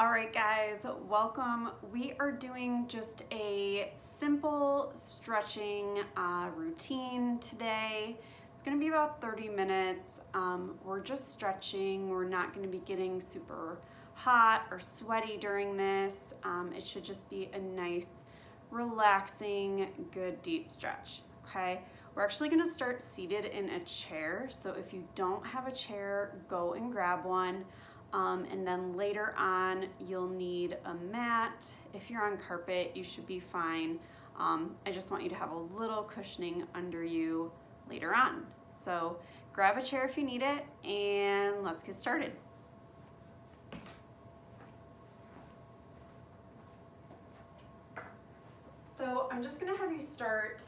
All right, guys, welcome. We are doing just a simple stretching routine today. It's gonna be about 30 minutes. We're just stretching. We're not gonna be getting super hot or sweaty during this. It should just be a nice, relaxing, good deep stretch, okay? We're actually gonna start seated in a chair. So if you don't have a chair, go and grab one. And then later on, you'll need a mat. If you're on carpet, you should be fine. I just want you to have a little cushioning under you later on. So grab a chair if you need it, and let's get started. So I'm just gonna have you start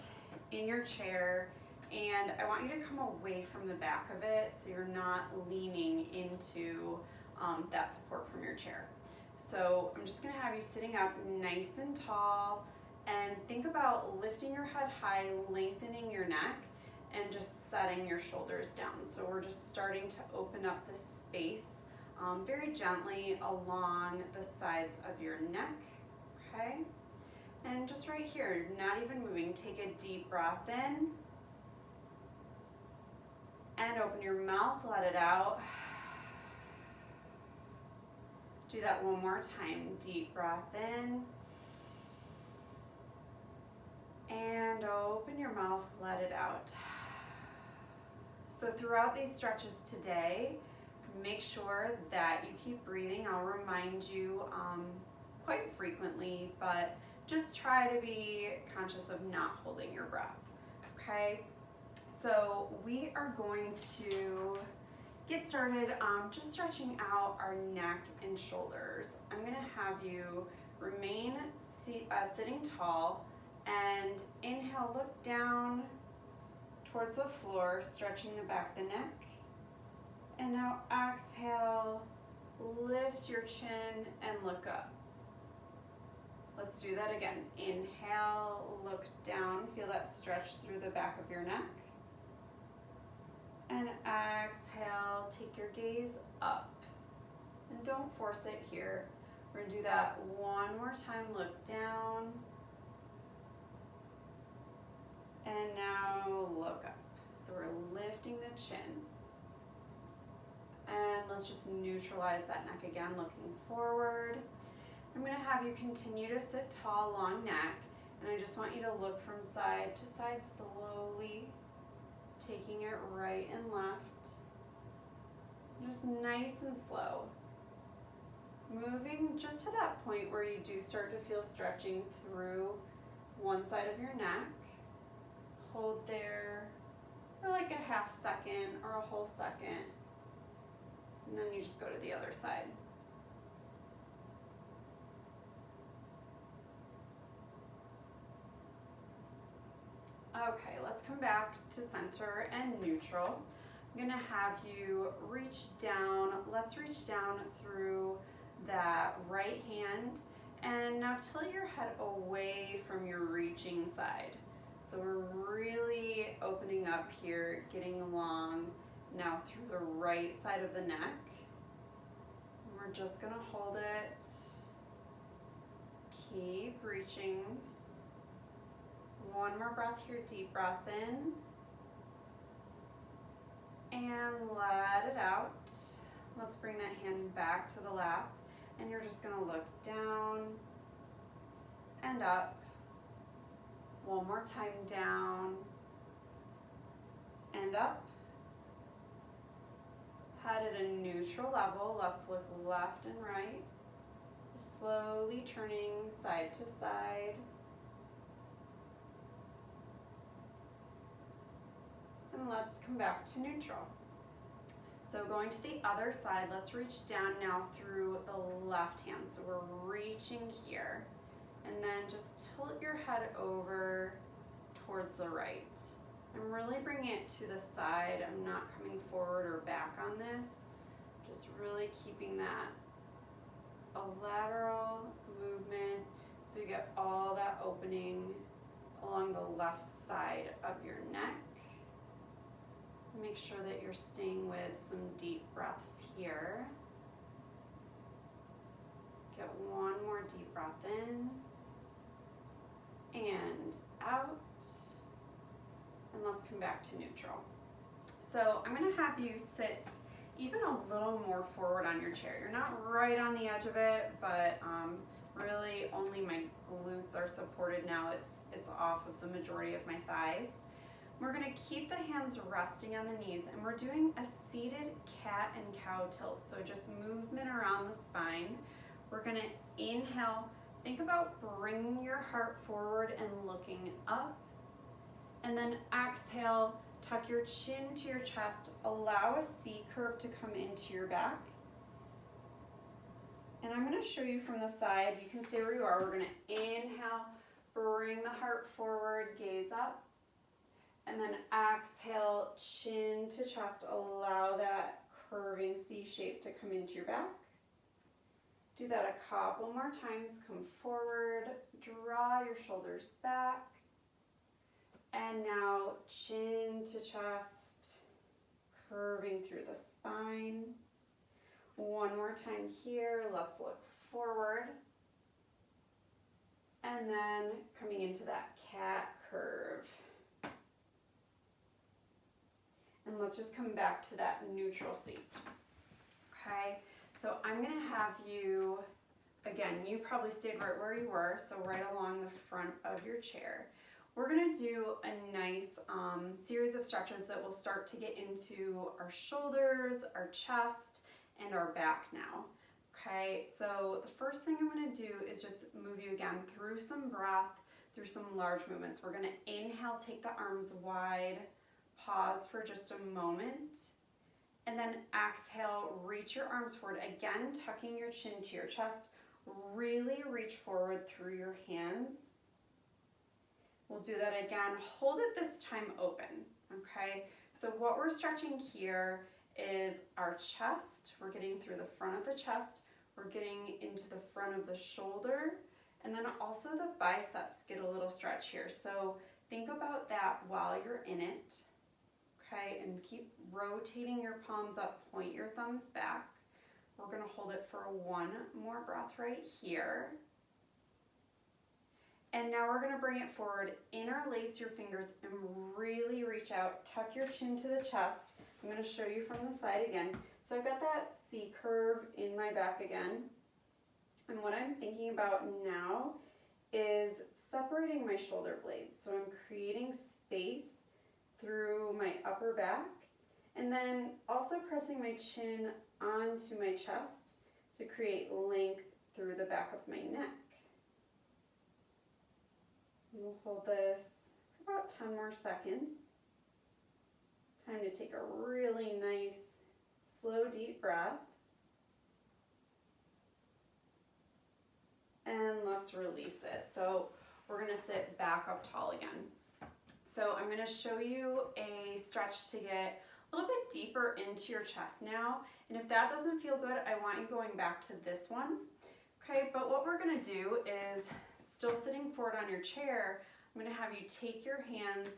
in your chair, and I want you to come away from the back of it so you're not leaning into that support from your chair. So I'm just gonna have you sitting up nice and tall, and think about lifting your head high, lengthening your neck, and just setting your shoulders down. So we're just starting to open up this space very gently along the sides of your neck, okay? And just right here, not even moving, take a deep breath in, and open your mouth, let it out. Do that one more time. Deep breath in. And open your mouth, let it out. So throughout these stretches today, make sure that you keep breathing. I'll remind you quite frequently, but just try to be conscious of not holding your breath, okay? So we are going to get started just stretching out our neck and shoulders. I'm gonna have you remain sitting tall, and inhale, look down towards the floor, stretching the back of the neck. And now exhale, lift your chin and look up. Let's do that again. Inhale, look down, feel that stretch through the back of your neck. And exhale, take your gaze up. And don't force it here. We're gonna do that one more time. Look down. And now look up. So we're lifting the chin. And let's just neutralize that neck again, looking forward. I'm gonna have you continue to sit tall, long neck. And I just want you to look from side to side slowly, taking it right and left, just nice and slow. Moving just to that point where you do start to feel stretching through one side of your neck. Hold there for like a half second or a whole second, and then you just go to the other side. Okay, let's come back to center and neutral. I'm gonna have you reach down. Let's reach down through that right hand, and now tilt your head away from your reaching side. So we're really opening up here, getting along now through the right side of the neck. We're just gonna hold it. Keep reaching. One more breath here, deep breath in, and let it out. Let's bring that hand back to the lap, and you're just gonna look down and up. One more time, down and up. Head at a neutral level. Let's look left and right. Slowly turning side to side. And let's come back to neutral. So going to the other side, let's reach down now through the left hand. So we're reaching here, and then just tilt your head over towards the right. And really bring it to the side. I'm not coming forward or back on this. Just really keeping that a lateral movement so you get all that opening along the left side of your neck. Make sure that you're staying with some deep breaths here. one more deep breath in and out. And let's come back to neutral. So I'm gonna have you sit even a little more forward on your chair. You're not right on the edge of it, but really only my glutes are supported now. It's off of the majority of my thighs. We're gonna keep the hands resting on the knees, and we're doing a seated cat and cow tilt. So just movement around the spine. We're gonna inhale. Think about bringing your heart forward and looking up. And then exhale, tuck your chin to your chest. Allow a C curve to come into your back. And I'm gonna show you from the side. You can stay where you are. We're gonna inhale, bring the heart forward, gaze up. And then exhale, chin to chest. Allow that curving C shape to come into your back. Do that a couple more times. Come forward, draw your shoulders back. And now chin to chest, curving through the spine. One more time here. Let's look forward. And then coming into that cat curve. And let's just come back to that neutral seat. Okay, so I'm gonna have you, again, you probably stayed right where you were, so right along the front of your chair. We're gonna do a nice series of stretches that will start to get into our shoulders, our chest, and our back now. Okay, so the first thing I'm gonna do is just move you again through some breath, through some large movements. We're gonna inhale, take the arms wide, pause for just a moment, and then exhale, reach your arms forward, again tucking your chin to your chest. Really reach forward through your hands. We'll do that again. Hold it this time open, okay? So what we're stretching here is our chest. We're getting through the front of the chest. We're getting into the front of the shoulder. And then also the biceps get a little stretch here. So think about that while you're in it, okay? And keep rotating your palms up, point your thumbs back. We're gonna hold it for one more breath right here. And now we're gonna bring it forward, interlace your fingers and really reach out, tuck your chin to the chest. I'm gonna show you from the side again. So I've got that C curve in my back again. And what I'm thinking about now is separating my shoulder blades. So I'm creating space through my upper back, and then also pressing my chin onto my chest to create length through the back of my neck. We'll hold this for about 10 more seconds. Time to take a really nice, slow, deep breath. And let's release it. So we're gonna sit back up tall again. So I'm gonna show you a stretch to get a little bit deeper into your chest now. And if that doesn't feel good, I want you going back to this one. Okay, but what we're gonna do is, still sitting forward on your chair, I'm gonna have you take your hands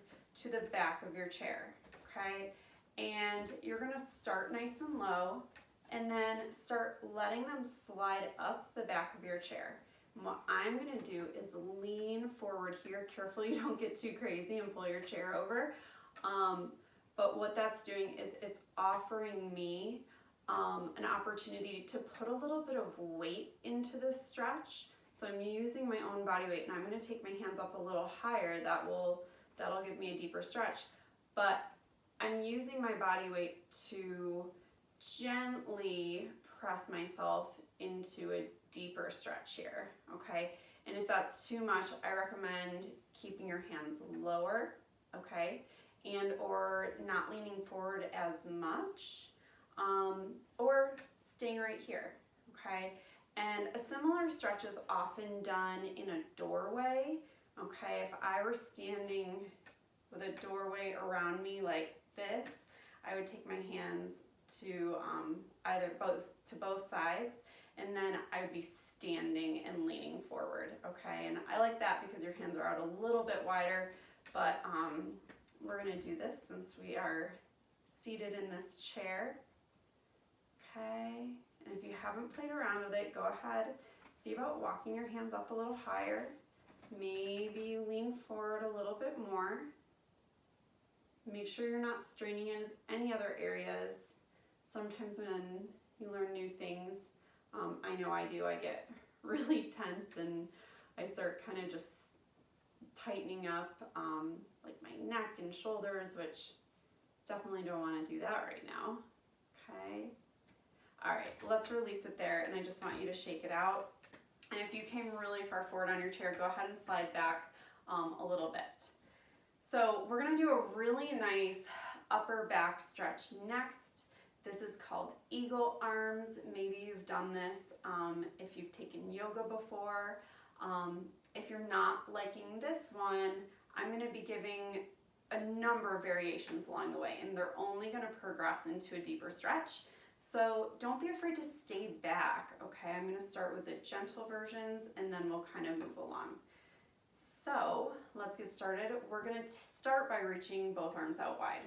to the back of your chair, okay? And you're gonna start nice and low, and then start letting them slide up the back of your chair. And what I'm gonna do is lean forward here. Careful you don't get too crazy and pull your chair over. But what that's doing is it's offering me an opportunity to put a little bit of weight into this stretch. So I'm using my own body weight, and I'm gonna take my hands up a little higher. That'll give me a deeper stretch. But I'm using my body weight to gently press myself into a deeper stretch here, okay? And if that's too much, I recommend keeping your hands lower, okay? And or not leaning forward as much, or staying right here, okay? And a similar stretch is often done in a doorway, okay? If I were standing with a doorway around me like this, I would take my hands to both sides, and then I would be standing and leaning forward, okay? And I like that because your hands are out a little bit wider, but we're gonna do this since we are seated in this chair, okay? And if you haven't played around with it, go ahead, see about walking your hands up a little higher. Maybe you lean forward a little bit more. Make sure you're not straining in any other areas. Sometimes when you learn new things, I know I do, I get really tense and I start kind of just tightening up like my neck and shoulders, which definitely don't want to do that right now. Okay. All right, let's release it there, and I just want you to shake it out. And if you came really far forward on your chair, go ahead and slide back a little bit. So we're gonna do a really nice upper back stretch next. This is called eagle arms. Maybe you've done this if you've taken yoga before. If you're not liking this one, I'm gonna be giving a number of variations along the way, and they're only gonna progress into a deeper stretch. So don't be afraid to stay back, okay? I'm gonna start with the gentle versions and then we'll kind of move along. So let's get started. We're gonna start by reaching both arms out wide.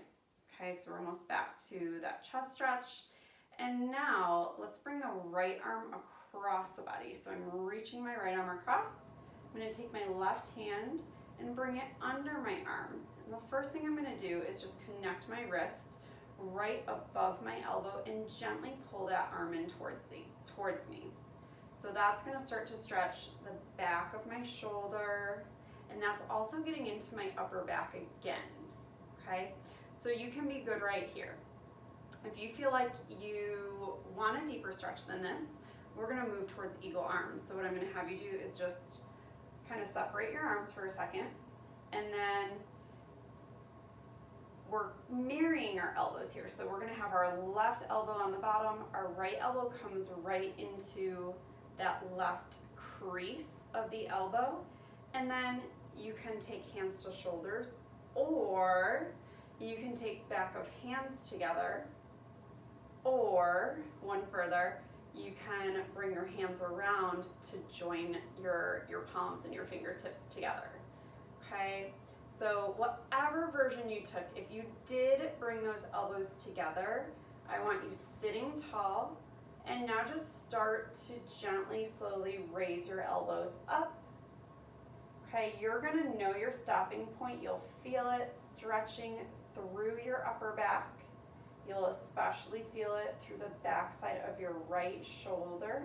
Okay, so we're almost back to that chest stretch. And now let's bring the right arm across the body. So I'm reaching my right arm across. I'm gonna take my left hand and bring it under my arm. And the first thing I'm gonna do is just connect my wrist right above my elbow and gently pull that arm in towards me. So that's gonna start to stretch the back of my shoulder, and that's also getting into my upper back again, okay? So you can be good right here. If you feel like you want a deeper stretch than this, we're gonna move towards eagle arms. So what I'm gonna have you do is just kind of separate your arms for a second, and then we're marrying our elbows here. So we're gonna have our left elbow on the bottom, our right elbow comes right into that left crease of the elbow, and then you can take hands to shoulders, or you can take back of hands together, or one further, you can bring your hands around to join your palms and your fingertips together, okay? So whatever version you took, if you did bring those elbows together, I want you sitting tall, and now just start to gently, slowly raise your elbows up. Okay, you're gonna know your stopping point. You'll feel it stretching through your upper back. You'll especially feel it through the back side of your right shoulder.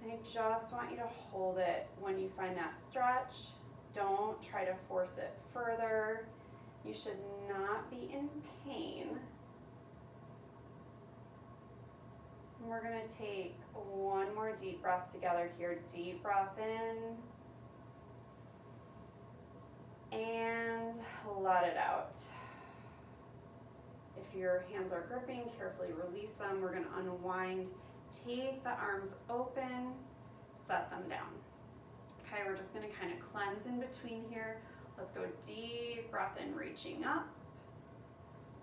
And I just want you to hold it when you find that stretch. Don't try to force it further. You should not be in pain. And we're gonna take one more deep breath together here. Deep breath in. And let it out. If your hands are gripping, carefully release them. We're gonna unwind. Take the arms open, set them down. Okay, we're just gonna kind of cleanse in between here. Let's go deep breath in, reaching up.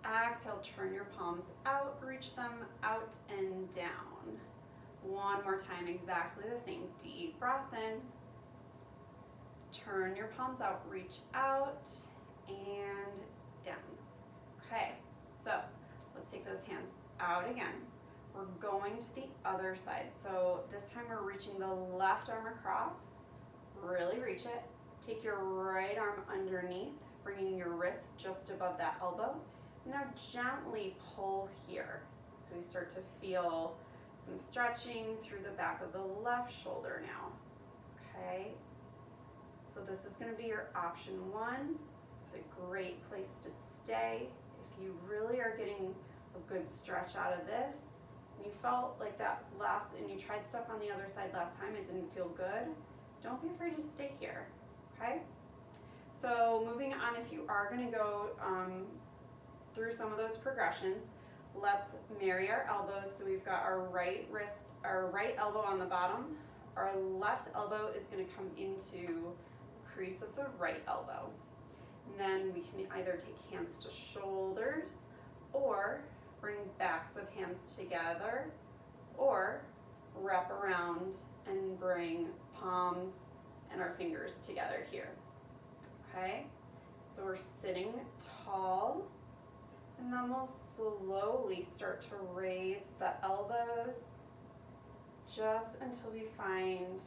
Exhale, turn your palms out, reach them out and down. One more time, exactly the same. Deep breath in. Turn your palms out, reach out and down. Okay, so let's take those hands out again. We're going to the other side. So this time we're reaching the left arm across. Really reach it. Take your right arm underneath, bringing your wrist just above that elbow. Now gently pull here. So we start to feel some stretching through the back of the left shoulder now. Okay. So this is going to be your option one. It's a great place to stay. If you really are getting a good stretch out of this, and you felt like that and you tried stuff on the other side last time, it didn't feel good, don't be afraid to stay here, okay? So moving on, if you are going to go through some of those progressions, let's marry our elbows. So we've got our right elbow on the bottom. Our left elbow is going to come into crease of the right elbow. And then we can either take hands to shoulders, or bring backs of hands together, or wrap around and bring palms and our fingers together here. Okay, so we're sitting tall, and then we'll slowly start to raise the elbows, just until we find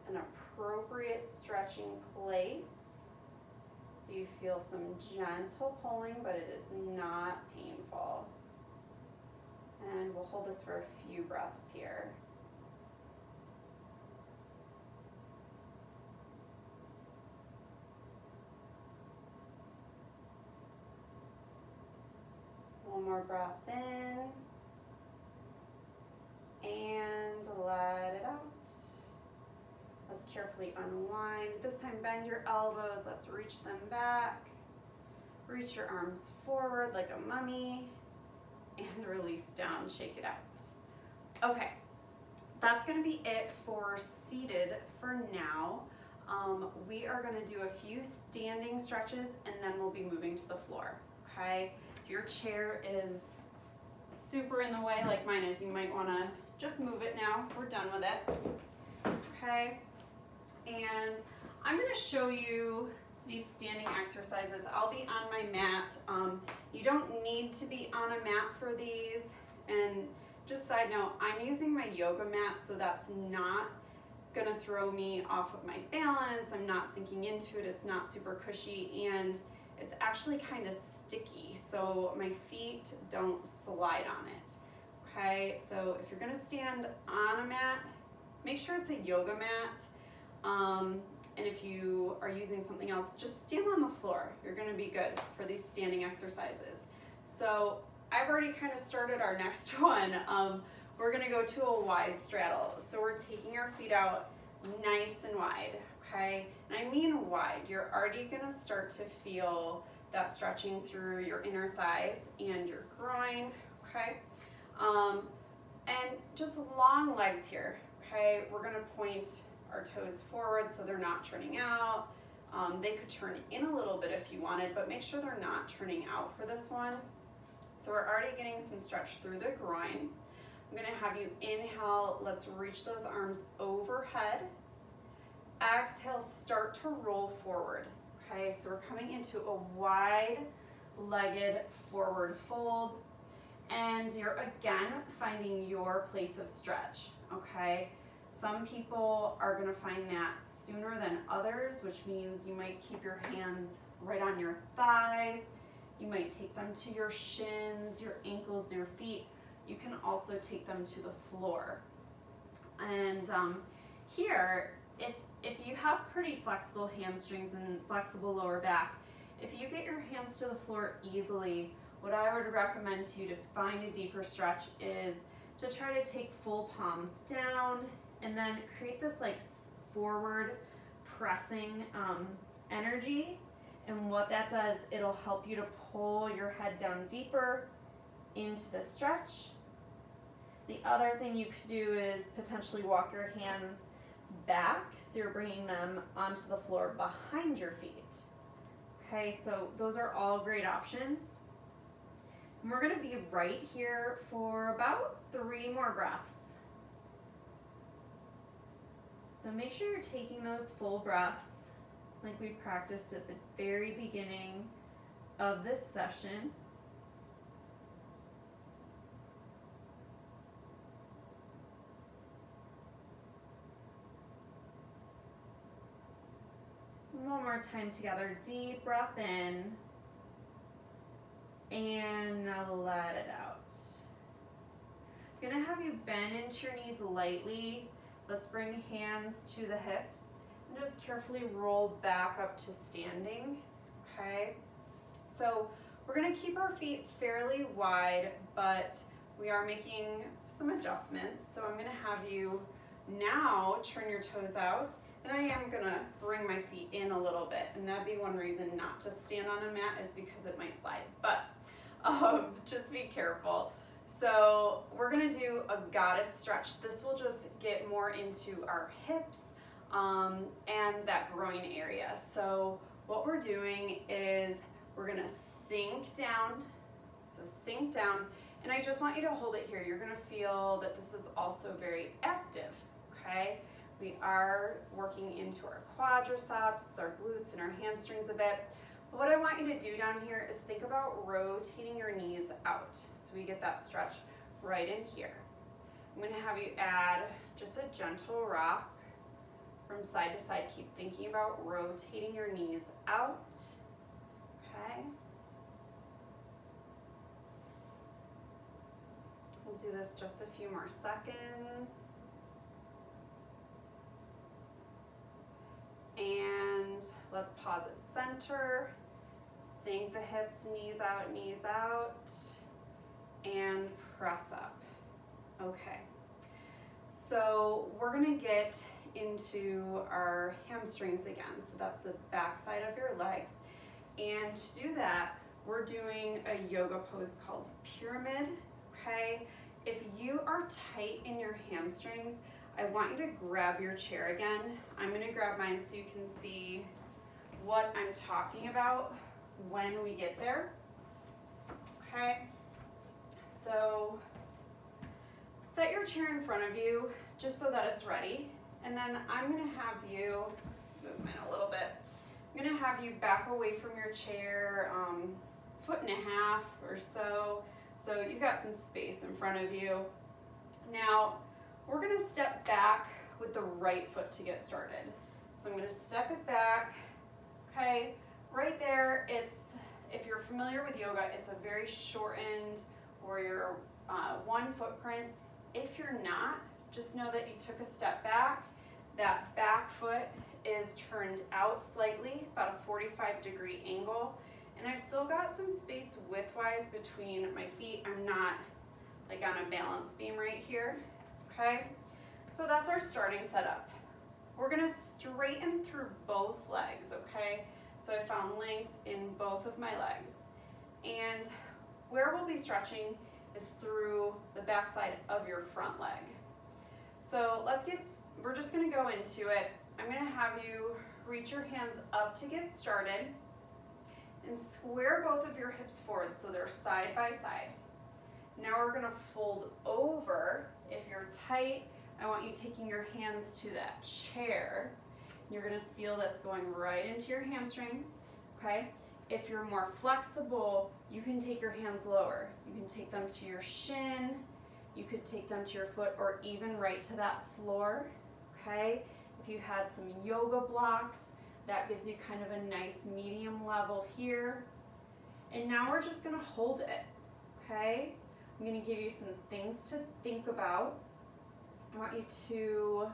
an appropriate stretching place. So you feel some gentle pulling, but it is not painful. And we'll hold this for a few breaths here. One more breath in. And let it out. Let's carefully unwind. This time bend your elbows. Let's reach them back. Reach your arms forward like a mummy. And release down, shake it out. Okay, that's gonna be it for seated for now. We are gonna do a few standing stretches and then we'll be moving to the floor, okay? If your chair is super in the way like mine is, you might wanna just move it now. We're done with it, okay? And I'm gonna show you these standing exercises. I'll be on my mat. You don't need to be on a mat for these. And just side note, I'm using my yoga mat, so that's not gonna throw me off of my balance. I'm not sinking into it. It's not super cushy, and it's actually kind of sticky, so my feet don't slide on it. Okay, so if you're gonna stand on a mat, make sure it's a yoga mat. And if you are using something else, just stand on the floor. You're gonna be good for these standing exercises. So I've already kind of started our next one. We're gonna go to a wide straddle. So we're taking our feet out nice and wide, okay? And I mean wide. You're already gonna start to feel that stretching through your inner thighs and your groin, okay? And just long legs here, okay? We're gonna point our toes forward so they're not turning out. They could turn in a little bit if you wanted, but make sure they're not turning out for this one. So we're already getting some stretch through the groin. I'm gonna have you inhale, let's reach those arms overhead. Exhale, start to roll forward. Okay, so we're coming into a wide-legged forward fold, and you're again finding your place of stretch, okay? Some people are gonna find that sooner than others, which means you might keep your hands right on your thighs. You might take them to your shins, your ankles, your feet. You can also take them to the floor. And here, if you have pretty flexible hamstrings and flexible lower back, if you get your hands to the floor easily, what I would recommend to you to find a deeper stretch is to try to take full palms down and then create this like forward pressing energy. And what that does, it'll help you to pull your head down deeper into the stretch. The other thing you could do is potentially walk your hands back, so you're bringing them onto the floor behind your feet. Okay, so those are all great options. And we're gonna be right here for about 3 more breaths. So make sure you're taking those full breaths like we practiced at the very beginning of this session. One more time together, deep breath in, and now let it out. I'm gonna have you bend into your knees lightly. Let's bring hands to the hips and just carefully roll back up to standing, okay? So we're gonna keep our feet fairly wide, but we are making some adjustments. So I'm gonna have you now turn your toes out, and I am gonna bring my feet in a little bit, and that'd be one reason not to stand on a mat is because it might slide, but just be careful. So we're gonna do a goddess stretch. This will just get more into our hips and that groin area. So what we're doing is we're gonna sink down, so sink down, and I just want you to hold it here. You're gonna feel that this is also very active, okay? We are working into our quadriceps, our glutes, and our hamstrings a bit. But what I want you to do down here is think about rotating your knees out. So we get that stretch right in here. I'm going to have you add just a gentle rock from side to side. Keep thinking about rotating your knees out. Okay. We'll do this just a few more seconds. And let's pause at center. Sink the hips, knees out, and press up. Okay. So we're gonna get into our hamstrings again. So that's the back side of your legs. And to do that, we're doing a yoga pose called pyramid, okay? If you are tight in your hamstrings, I want you to grab your chair again. I'm gonna grab mine so you can see what I'm talking about when we get there, okay? So set your chair in front of you just so that it's ready. And then I'm gonna have you, move mine a little bit, I'm gonna have you back away from your chair, 1.5 feet or so. So you've got some space in front of you. Now, we're gonna step back with the right foot to get started. So I'm gonna step it back, okay? Right there, if you're familiar with yoga, it's a very shortened warrior one footprint. If you're not, just know that you took a step back. That back foot is turned out slightly, about a 45-degree angle. And I've still got some space widthwise between my feet. I'm not like on a balance beam right here, okay? So that's our starting setup. We're gonna straighten through both legs, okay? So I found length in both of my legs. And where we'll be stretching is through the backside of your front leg. So we're just gonna go into it. I'm gonna have you reach your hands up to get started and square both of your hips forward so they're side by side. Now we're gonna fold over. If you're tight, I want you taking your hands to that chair. You're gonna feel this going right into your hamstring, okay? If you're more flexible, you can take your hands lower. You can take them to your shin, you could take them to your foot, or even right to that floor, okay? If you had some yoga blocks, that gives you kind of a nice medium level here. And now we're just gonna hold it, okay? I'm gonna give you some things to think about. I want you to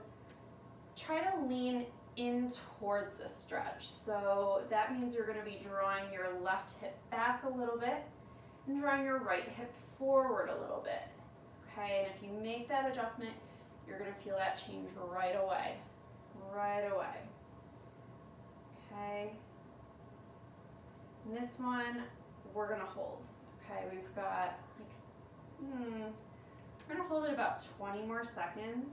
try to lean in towards the stretch. So that means you're gonna be drawing your left hip back a little bit and drawing your right hip forward a little bit, okay? And if you make that adjustment, you're gonna feel that change right away, okay? And this one, we're gonna hold, okay? We've got we're gonna hold it about 20 more seconds,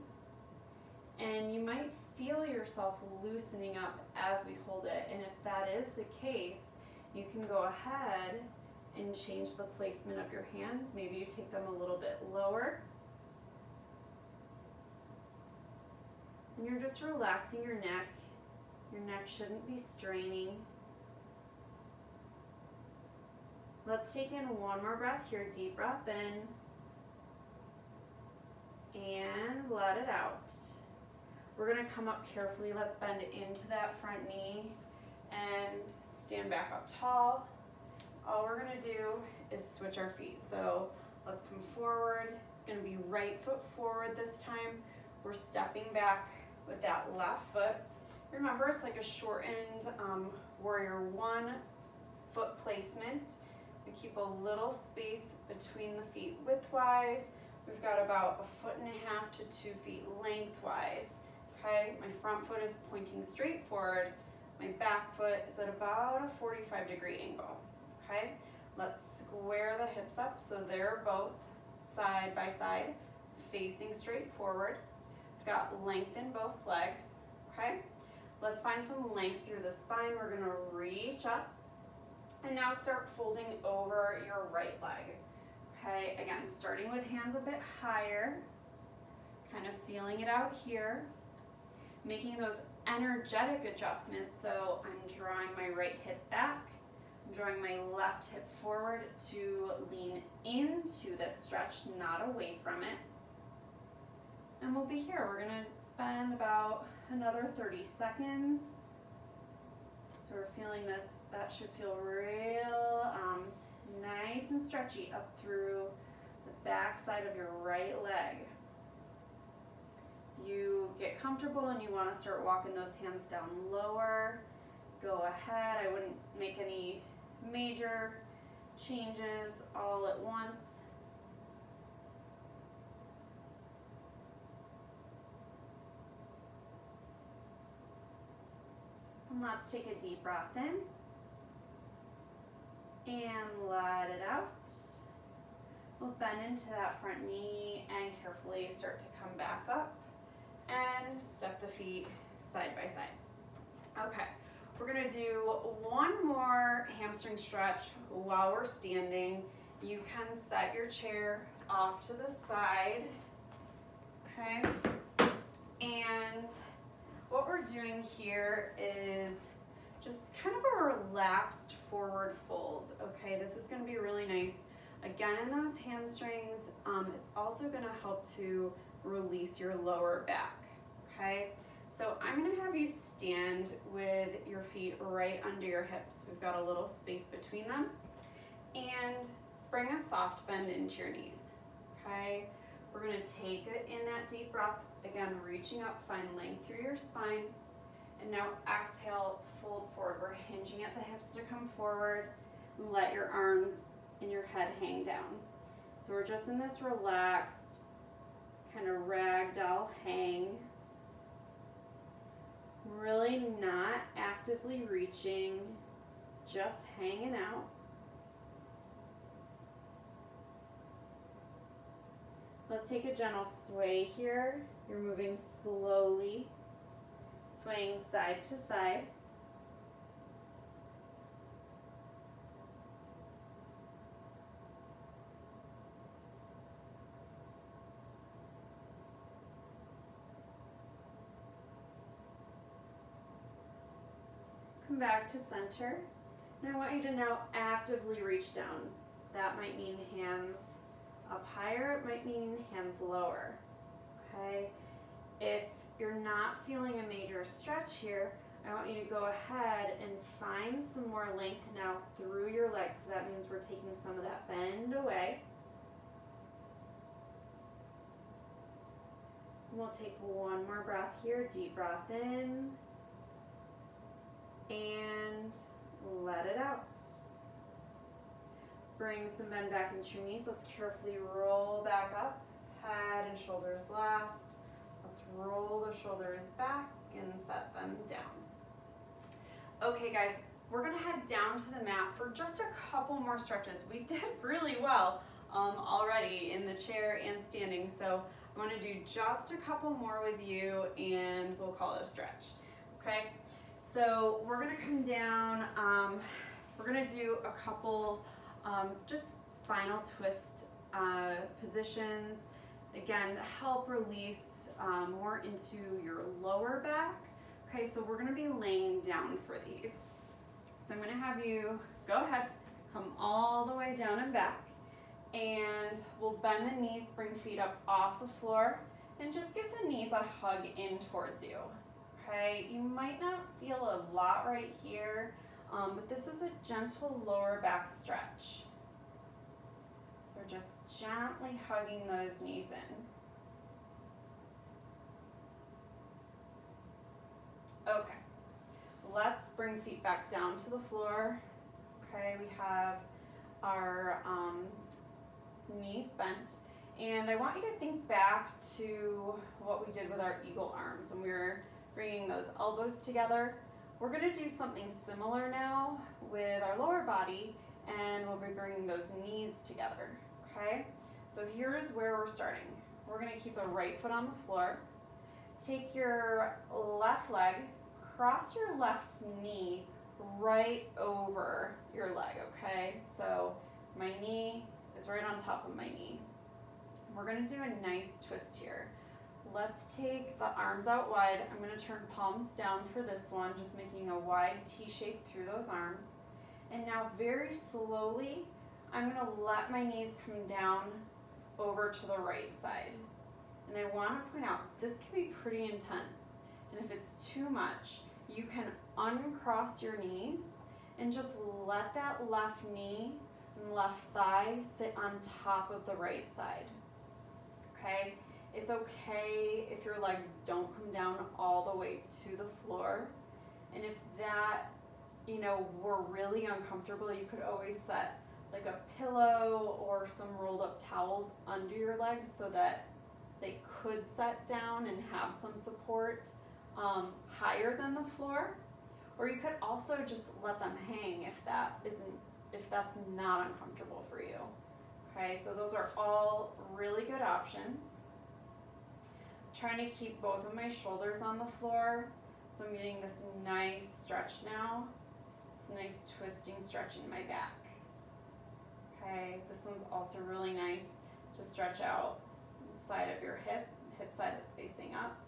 and you might feel yourself loosening up as we hold it. And if that is the case, you can go ahead and change the placement of your hands. Maybe you take them a little bit lower. And you're just relaxing your neck. Your neck shouldn't be straining. Let's take in one more breath here. Deep breath in. And let it out. We're gonna come up carefully. Let's bend into that front knee and stand back up tall. All we're gonna do is switch our feet. So let's come forward. It's gonna be right foot forward this time. We're stepping back with that left foot. Remember, it's like a shortened warrior one foot placement. We keep a little space between the feet widthwise. We've got about 1.5 to 2 feet lengthwise. Okay, my front foot is pointing straight forward. My back foot is at about a 45-degree angle. Okay, let's square the hips up so they're both side by side, facing straight forward. We've got length in both legs. Okay, let's find some length through the spine. We're gonna reach up and now start folding over your right leg. Okay, again, starting with hands a bit higher, kind of feeling it out here, making those energetic adjustments. So I'm drawing my right hip back, I'm drawing my left hip forward to lean into this stretch, not away from it. and we'll be here. We're gonna spend about another 30 seconds. So we're feeling this, that should feel real nice and stretchy up through the back side of your right leg. You get comfortable and you want to start walking those hands down lower, go ahead. I wouldn't make any major changes all at once. And let's take a deep breath in and let it out. We'll bend into that front knee and carefully start to come back up and step the feet side by side. Okay, we're gonna do one more hamstring stretch while we're standing. You can set your chair off to the side, okay? And what we're doing here is just kind of a relaxed forward fold, okay? This is gonna be really nice. Again, in those hamstrings, it's also gonna help to release your lower back, okay? So I'm gonna have you stand with your feet right under your hips. We've got a little space between them. And bring a soft bend into your knees, okay? We're gonna take it in that deep breath. Again, reaching up, find length through your spine. And now exhale, fold forward. We're hinging at the hips to come forward. Let your arms and your head hang down. So we're just in this relaxed, kind of ragdoll hang. Really not actively reaching, just hanging out. Let's take a gentle sway here. You're moving slowly, swaying side to side. Come back to center. And I want you to now actively reach down. That might mean hands up higher, it might mean hands lower, okay? If you're not feeling a major stretch here, I want you to go ahead and find some more length now through your legs. So that means we're taking some of that bend away. We'll take one more breath here, deep breath in, and let it out. Bring some bend back into your knees. Let's carefully roll back up, head and shoulders last. Let's roll the shoulders back and set them down. Okay guys, we're gonna head down to the mat for just a couple more stretches. We did really well already in the chair and standing, so I wanna do just a couple more with you and we'll call it a stretch, okay? So we're gonna come down, we're gonna do a couple just spinal twist positions, again, to help release more into your lower back. Okay, so we're gonna be laying down for these. So I'm gonna have you go ahead, come all the way down and back, and we'll bend the knees, bring feet up off the floor, and just give the knees a hug in towards you. Okay, you might not feel a lot right here, but this is a gentle lower back stretch. So we're just gently hugging those knees in. Okay, let's bring feet back down to the floor. Okay, we have our knees bent. And I want you to think back to what we did with our eagle arms when we were bringing those elbows together. We're gonna do something similar now with our lower body, and we'll be bringing those knees together, okay? So here's where we're starting. We're gonna keep the right foot on the floor. Take your left leg, cross your left knee right over your leg, okay? So my knee is right on top of my knee. We're gonna do a nice twist here. Let's take the arms out wide. I'm gonna turn palms down for this one, just making a wide T shape through those arms. And now very slowly, I'm gonna let my knees come down over to the right side. And I want to point out, this can be pretty intense. And if it's too much, you can uncross your knees and just let that left knee and left thigh sit on top of the right side. Okay? It's okay if your legs don't come down all the way to the floor. And if that, were really uncomfortable, you could always set like a pillow or some rolled up towels under your legs so that they could set down and have some support higher than the floor. Or you could also just let them hang if that's not uncomfortable for you. Okay, so those are all really good options. Trying to keep both of my shoulders on the floor, so I'm getting this nice stretch now, this nice twisting stretch in my back. Okay, this one's also really nice to stretch out the side of your hip side that's facing up.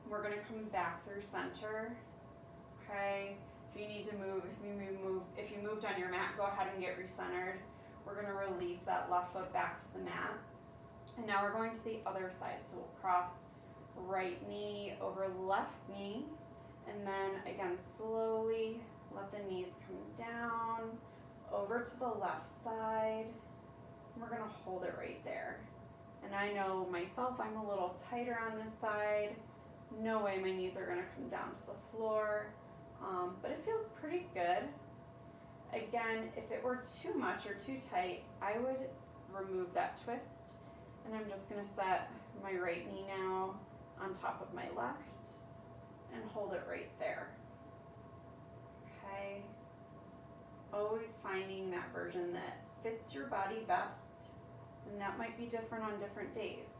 We're going to come back through center. Okay, if you need to move, if you moved on your mat, go ahead and get recentered. We're going to release that left foot back to the mat. And now we're going to the other side. So we'll cross right knee over left knee. And then again, slowly let the knees come down over to the left side. And we're going to hold it right there. And I know myself, I'm a little tighter on this side. No way my knees are going to come down to the floor. But it feels pretty good. Again, if it were too much or too tight, I would remove that twist. And I'm just going to set my right knee now on top of my left and hold it right there. Okay. Always finding that version that fits your body best. And that might be different on different days.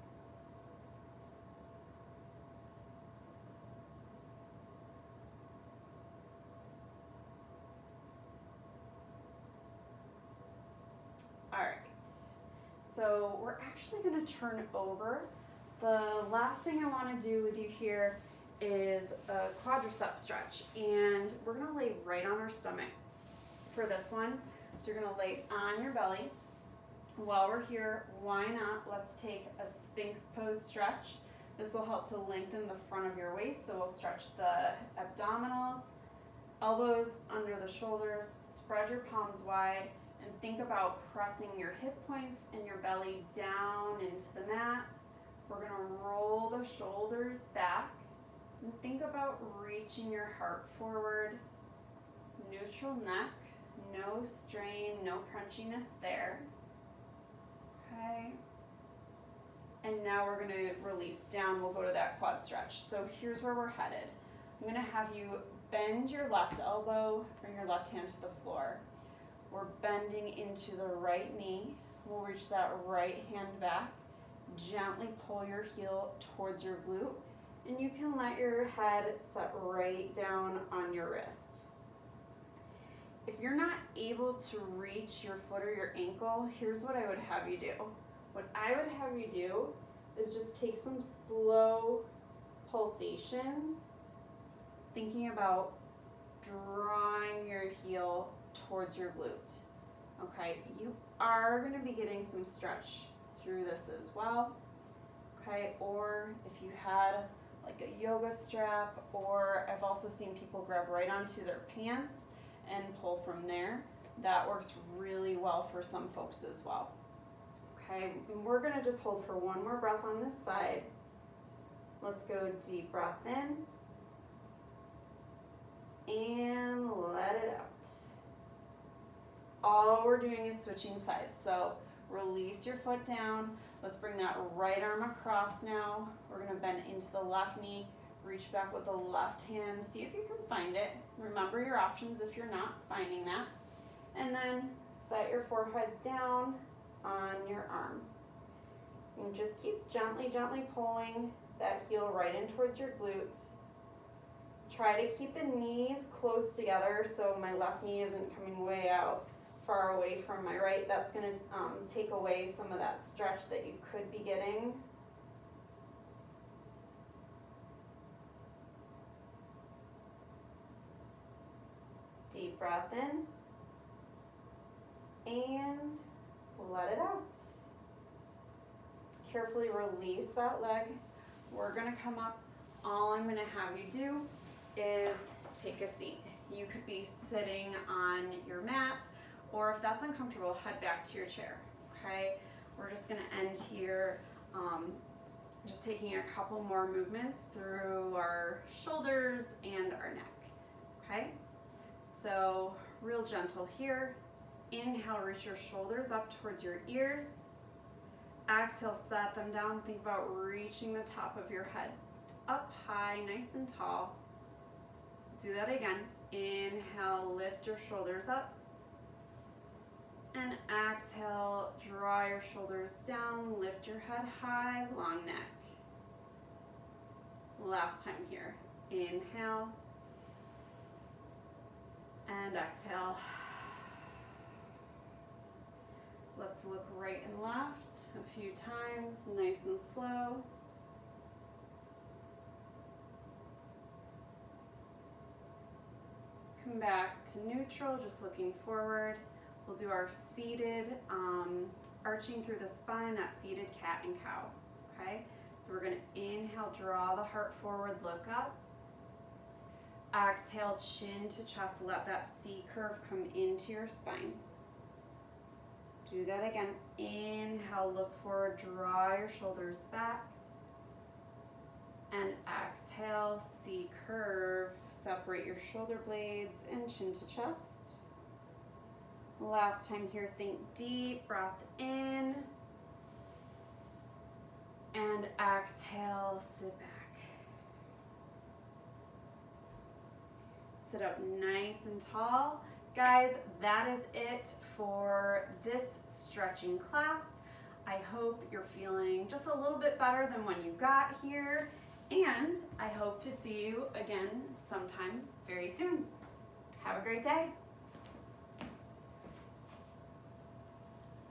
Alright, so we're actually going to turn over. The last thing I want to do with you here is a quadricep stretch, and we're going to lay right on our stomach for this one. So you're going to lay on your belly. While we're here, why not? Let's take a Sphinx pose stretch. This will help to lengthen the front of your waist, so we'll stretch the abdominals, elbows under the shoulders, spread your palms wide, and think about pressing your hip points and your belly down into the mat. We're going to roll the shoulders back and think about reaching your heart forward. Neutral neck, no strain, no crunchiness there. Okay. And now we're going to release down. We'll go to that quad stretch. So here's where we're headed. I'm going to have you bend your left elbow, bring your left hand to the floor. We're bending into the right knee. We'll reach that right hand back. Gently pull your heel towards your glute. And you can let your head set right down on your wrist. If you're not able to reach your foot or your ankle, here's what I would have you do. What I would have you do is just take some slow pulsations, thinking about drawing your heel towards your glute. Okay, you are going to be getting some stretch through this as well. Okay, or if you had like a yoga strap, or I've also seen people grab right onto their pants and pull from there. That works really well for some folks as well. Okay, we're going to just hold for one more breath on this side. Let's go deep breath in and let it out. All we're doing is switching sides. So release your foot down. Let's bring that right arm across now. We're going to bend into the left knee. Reach back with the left hand. See if you can find it. Remember your options if you're not finding that. And then set your forehead down on your arm. And just keep gently pulling that heel right in towards your glute. Try to keep the knees close together so my left knee isn't coming way out far away from my right. That's going to take away some of that stretch that you could be getting. Deep breath in carefully release that leg. We're gonna come up. All I'm gonna have you do is take a seat. You could be sitting on your mat, or if that's uncomfortable, head back to your chair, okay? We're just gonna end here, just taking a couple more movements through our shoulders and our neck, okay? So real gentle here. Inhale, reach your shoulders up towards your ears. Exhale, set them down. Think about reaching the top of your head up high, nice and tall. Do that again. Inhale, lift your shoulders up. And exhale, draw your shoulders down, lift your head high, long neck. Last time here. Inhale. And exhale. Let's look right and left a few times, nice and slow. Come back to neutral, just looking forward. We'll do our seated, arching through the spine, that seated cat and cow, okay? So we're gonna inhale, draw the heart forward, look up. Exhale, chin to chest, let that C curve come into your spine. Do that again. Inhale, look forward, draw your shoulders back. And exhale, C curve, separate your shoulder blades and chin to chest. Last time here, think deep breath in. And exhale, sit back. Sit up nice and tall. Guys, that is it for this stretching class. I hope you're feeling just a little bit better than when you got here, and I hope to see you again sometime very soon. Have a great day.